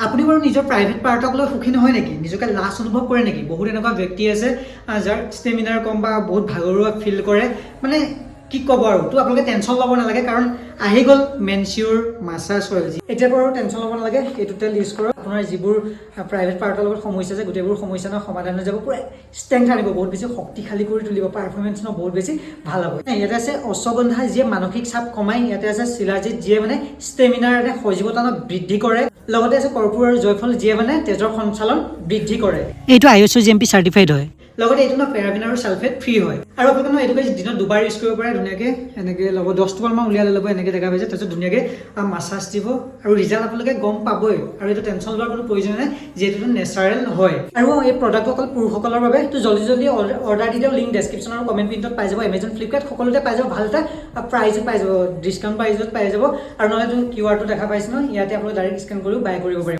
আপুনি বাৰু নিজৰ প্ৰাইভেট পাৰ্টক লৈ সুখী নহয় নেকি? নিজকে লাজ অনুভৱ কৰে নেকি? বহুত এনেকুৱা ব্যক্তি আছে যাৰ ষ্টেমিনাৰ কম বা বহুত ভাগৰুৱা ফিল কৰে। মানে কি ক'ব আৰু, তো আপোনালোকে টেনশ্যন ল'ব নালাগে, কাৰণ আহি গ'ল মেনচিউৰ মাছাজ অইল। এতিয়া বাৰু টেনশ্যন ল'ব নালাগে, এইটো তেল ইউজ কৰক। আপোনাৰ যিবোৰ প্ৰাইভেট পাৰ্টৰ লগত সমস্যা আছে গোটেইবোৰ সমস্যা সমাধান হৈ যাব। পুৰা ষ্ট্ৰেংথ আনিব, বহুত বেছি শক্তিশালী কৰি তুলিব, পাৰফৰ্মেঞ্চ বহুত বেছি ভাল হ'ব। ইয়াতে আছে অশ্বগন্ধা, যিয়ে মানসিক চাপ কমাই। ইয়াতে আছে শিলাজিৎ, যিয়ে মানে ষ্টেমিনাৰ সজীৱতা বৃদ্ধি কৰে। লগতে আছে কৰ্পূৰ আৰু জয়ফল, যিয়ে মানে তেজৰ সঞ্চালন বৃদ্ধি কৰে। এইটো ISO GMP চাৰ্টিফাইড হয়। লগতে এইটো পেৰাবিন আৰু ছালফেট ফ্ৰী হয়। আৰু আপোনালোকে এইটো দিনত দুবাৰ ইউজ কৰিব পাৰে ধুনীয়াকৈ। এনেকৈ ল'ব, 10 টোপালমান উলিয়াই ল'ব, এনেকৈ দেখা পাইছে। তাৰপিছত ধুনীয়াকৈ মাছাজ দিব আৰু ৰিজাল্ট আপোনালোকে গম পাবই। আৰু এইটো টেনশ্যন লোৱাৰ কোনো প্ৰয়োজন নাই, যিহেতু নেচাৰেল হয়। আৰু এই প্ৰডাক্টটো অকল পুৰুষসকলৰ বাবে। তো জল্দি অৰ্ডাৰ দি দিয়ক। লিংক ডেছক্ৰিপশ্যন আৰু কমেণ্ট পিনত পাই যাব। এমেজন, ফ্লিপকাৰ্ট সকলোতে পাই যাব। ভাল এটা প্ৰাইজত পাই যাব, ডিছকাউণ্ট প্ৰাইজত পাই যাব। আৰু নহ'লে তুমি QR টো দেখা পাইছে ন, ইয়াতে আপোনালোকে ডাইৰেক্ট স্কেন কৰিও বাই কৰিব পাৰিব।